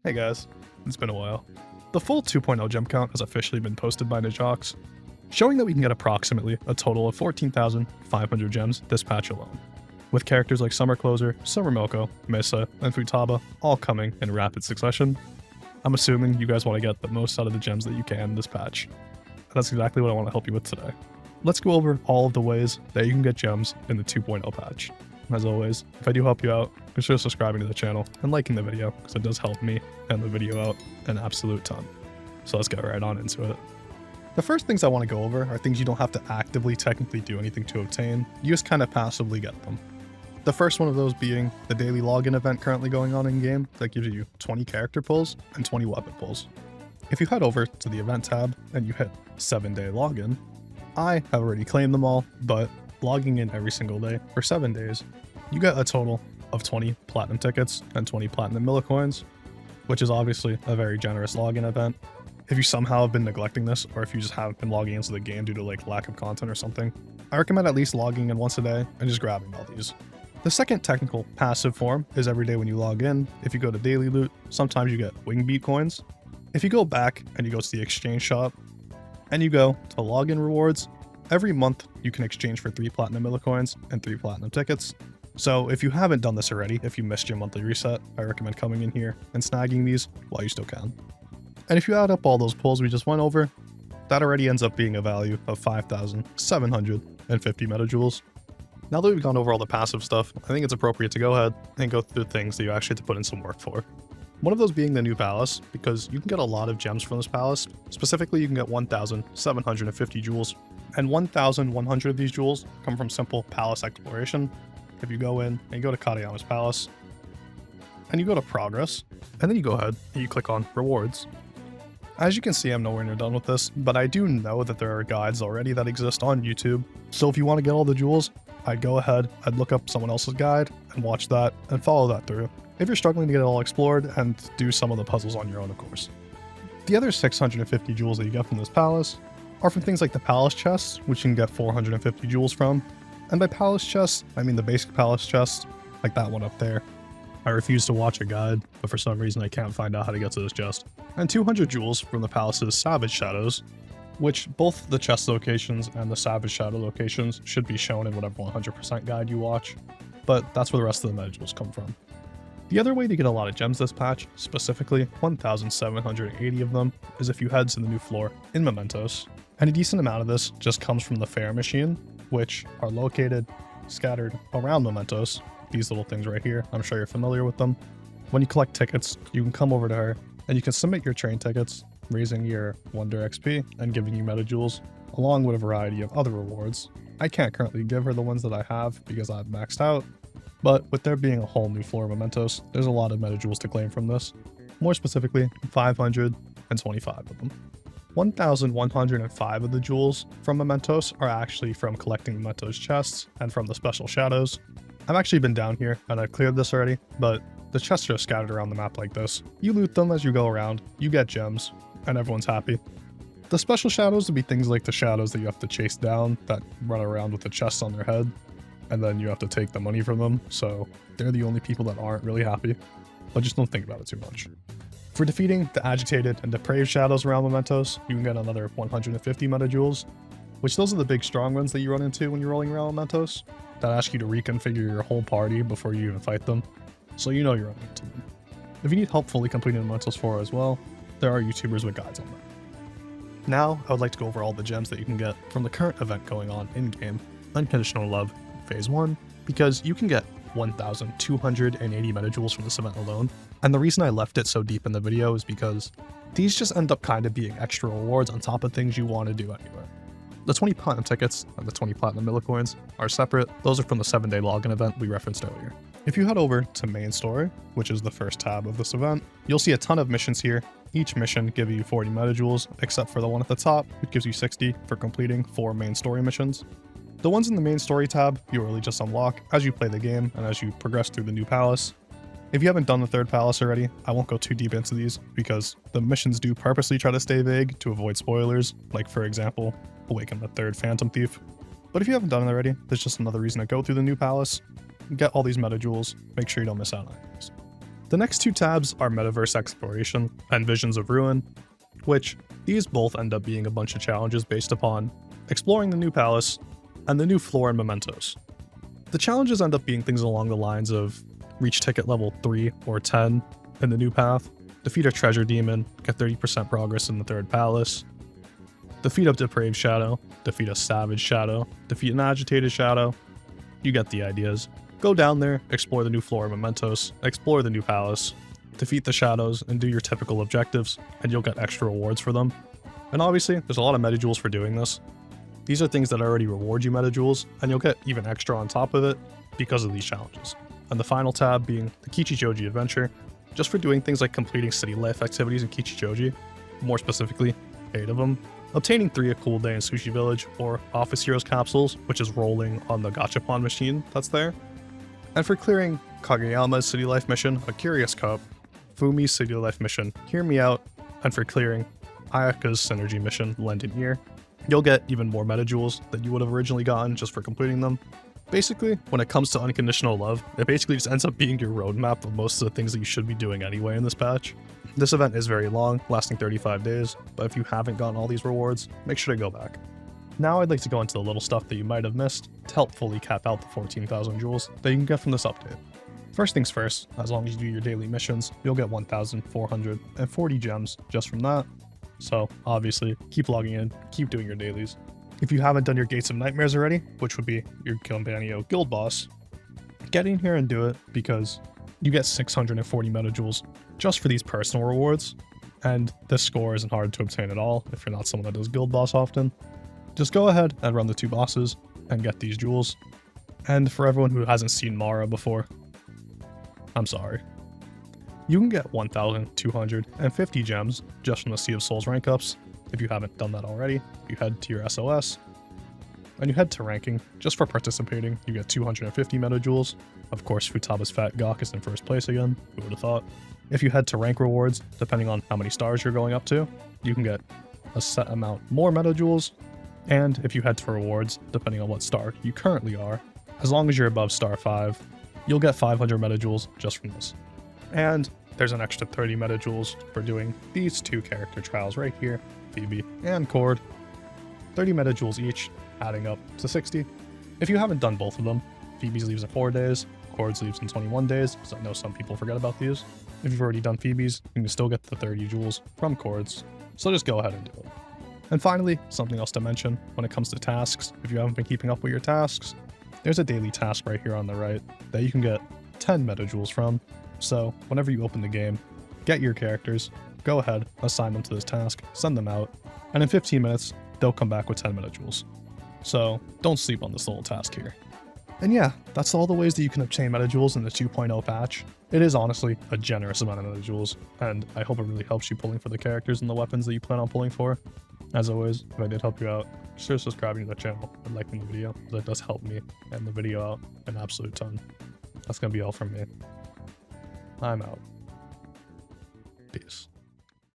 Hey guys, it's been a while. The full 2.0 gem count has officially been posted by Metajewels, showing that we can get approximately a total of 14,500 gems this patch alone, with characters like Summer Closer, Summer Milko, Misa, and Futaba all coming in rapid succession. I'm assuming you guys want to get the most out of the gems that you can this patch, and that's exactly what I want to help you with today. Let's go over all of the ways that you can get gems in the 2.0 patch. As always, if I do help you out, consider subscribing to the channel and liking the video, because it does help me and the video out an absolute ton. So let's get right on into it. The first things I want to go over are things you don't have to actively technically do anything to obtain, you just kind of passively get them. The first one of those being the daily login event currently going on in game that gives you 20 character pulls and 20 weapon pulls. If you head over to the event tab and you hit 7-day login, I have already claimed them all, but logging in every single day for 7 days, you get a total of 20 platinum tickets and 20 platinum millicoins, which is obviously a very generous login event. If you somehow have been neglecting this, or if you just haven't been logging into the game due to like lack of content or something, I recommend at least logging in once a day and just grabbing all these. The second technical passive form is every day when you log in. If you go to daily loot, sometimes you get wing beat coins. If you go back and you go to the exchange shop and you go to login rewards, every month you can exchange for 3 platinum millicoins and 3 platinum tickets. So if you haven't done this already, if you missed your monthly reset, I recommend coming in here and snagging these while you still can. And if you add up all those pulls we just went over, that already ends up being a value of 5,750 metajewels. Now that we've gone over all the passive stuff, I think it's appropriate to go ahead and go through the things that you actually have to put in some work for. One of those being the new palace, because you can get a lot of gems from this palace. Specifically, you can get 1,750 jewels, and 1,100 of these jewels come from simple palace exploration. If you go in and you go to Katayama's palace, and you go to progress, and then you go ahead and you click on rewards. As you can see, I'm nowhere near done with this, but I do know that there are guides already that exist on YouTube. So if you want to get all the jewels, I'd go ahead, I'd look up someone else's guide and watch that and follow that through. If you're struggling to get it all explored, and do some of the puzzles on your own, of course. The other 650 jewels that you get from this palace are from things like the palace chests, which you can get 450 jewels from. And by palace chests, I mean the basic palace chest, like that one up there. I refuse to watch a guide, but for some reason I can't find out how to get to this chest. And 200 jewels from the palace's Savage Shadows, which both the chest locations and the Savage Shadow locations should be shown in whatever 100% guide you watch, but that's where the rest of the Metajewels come from. The other way to get a lot of gems this patch, specifically 1,780 of them, is if you head to the new floor in Mementos, and a decent amount of this just comes from the fair machine, which are located scattered around Mementos. These little things right here, I'm sure you're familiar with them. When you collect tickets, you can come over to her and you can submit your train tickets, raising your Wonder XP and giving you Metajewels, along with a variety of other rewards. I can't currently give her the ones that I have because I've maxed out, but with there being a whole new floor of Mementos, there's a lot of Metajewels to claim from this. More specifically, 525 of them. 1,105 of the jewels from Mementos are actually from collecting Mementos chests and from the special shadows. I've actually been down here and I've cleared this already, but the chests are scattered around the map like this. You loot them as you go around, you get gems, and everyone's happy. The special shadows would be things like the shadows that you have to chase down that run around with the chests on their head, and then you have to take the money from them, so they're the only people that aren't really happy, but just don't think about it too much. For defeating the agitated and depraved shadows around Mementos, you can get another 150 metajewels, which those are the big strong ones that you run into when you're rolling around Mementos, that ask you to reconfigure your whole party before you even fight them, so you know you're running into them. If you need help fully completing Mementos 4 as well, there are YouTubers with guides on that. Now, I would like to go over all the gems that you can get from the current event going on in-game, Unconditional Love Phase 1, because you can get 1,280 metajewels from this event alone, and the reason I left it so deep in the video is because these just end up kind of being extra rewards on top of things you want to do anyway. The 20 platinum tickets and the 20 platinum millicoins are separate. Those are from the 7-day login event we referenced earlier. If you head over to main story, which is the first tab of this event, you'll see a ton of missions here. Each mission gives you 40 metajewels, except for the one at the top, which gives you 60 for completing 4 main story missions. The ones in the main story tab, you really just unlock as you play the game and as you progress through the new palace. If you haven't done the third palace already, I won't go too deep into these because the missions do purposely try to stay vague to avoid spoilers, like for example, awaken the third Phantom Thief. But if you haven't done it already, there's just another reason to go through the new palace, get all these metajewels, make sure you don't miss out on these. The next two tabs are Metaverse Exploration and Visions of Ruin, which these both end up being a bunch of challenges based upon exploring the new palace and the new floor in Mementos. The challenges end up being things along the lines of reach ticket level 3 or 10 in the new path, defeat a treasure demon, get 30% progress in the third palace, defeat a depraved shadow, defeat a savage shadow, defeat an agitated shadow. You get the ideas. Go down there, explore the new floor of Mementos, explore the new palace, defeat the shadows, and do your typical objectives, and you'll get extra rewards for them. And obviously, there's a lot of Metajewels for doing this. These are things that already reward you Metajewels, and you'll get even extra on top of it because of these challenges. And the final tab being the Kichijoji Adventure, just for doing things like completing city life activities in Kichijoji, more specifically, 8 of them, obtaining 3 a cool day in Sushi Village, or Office Heroes capsules, which is rolling on the gachapon machine that's there, and for clearing Kageyama's City Life mission, A Curious Cup, Fumi's City Life mission, Hear Me Out, and for clearing Ayaka's Synergy mission, Lend an Ear. You'll get even more Metajewels than you would have originally gotten just for completing them. Basically, when it comes to Unconditional Love, it basically just ends up being your roadmap of most of the things that you should be doing anyway in this patch. This event is very long, lasting 35 days, but if you haven't gotten all these rewards, make sure to go back. Now I'd like to go into the little stuff that you might have missed to help fully cap out the 14,000 jewels that you can get from this update. First things first, as long as you do your daily missions, you'll get 1,440 gems just from that. So obviously, keep logging in, keep doing your dailies. If you haven't done your Gates of Nightmares already, which would be your Gilbanio guild boss, get in here and do it because you get 640 Metajewels just for these personal rewards, and this score isn't hard to obtain at all if you're not someone that does guild boss often. Just go ahead and run the 2 bosses and get these jewels. And for everyone who hasn't seen Mara before, I'm sorry. You can get 1,250 gems just from the Sea of Souls rank ups. If you haven't done that already, you head to your SOS and you head to ranking. Just for participating, you get 250 Metajewels. Of course, Futaba's Fat Gawk is in first place again, who would have thought. If you head to rank rewards, depending on how many stars you're going up to, you can get a set amount more Metajewels. And if you head to rewards, depending on what star you currently are, as long as you're above star 5, you'll get 500 Metajewels just from this. And there's an extra 30 Metajewels for doing these 2 character trials right here, Phoebe and Cord. 30 Metajewels each, adding up to 60. If you haven't done both of them, Phoebe's leaves in 4 days, Cord's leaves in 21 days, because I know some people forget about these. If you've already done Phoebe's, you can still get the 30 jewels from Cord's, so just go ahead and do it. And finally, something else to mention when it comes to tasks, if you haven't been keeping up with your tasks, there's a daily task right here on the right that you can get 10 Metajewels from. So whenever you open the game, get your characters, go ahead, assign them to this task, send them out, and in 15 minutes, they'll come back with 10 Metajewels. So don't sleep on this little task here. And yeah, that's all the ways that you can obtain Metajewels in the 2.0 patch. It is honestly a generous amount of Metajewels, and I hope it really helps you pulling for the characters and the weapons that you plan on pulling for. As always, if I did help you out, consider subscribing to the channel and liking the video, because that does help me and the video out an absolute ton. That's going to be all from me. I'm out. Peace.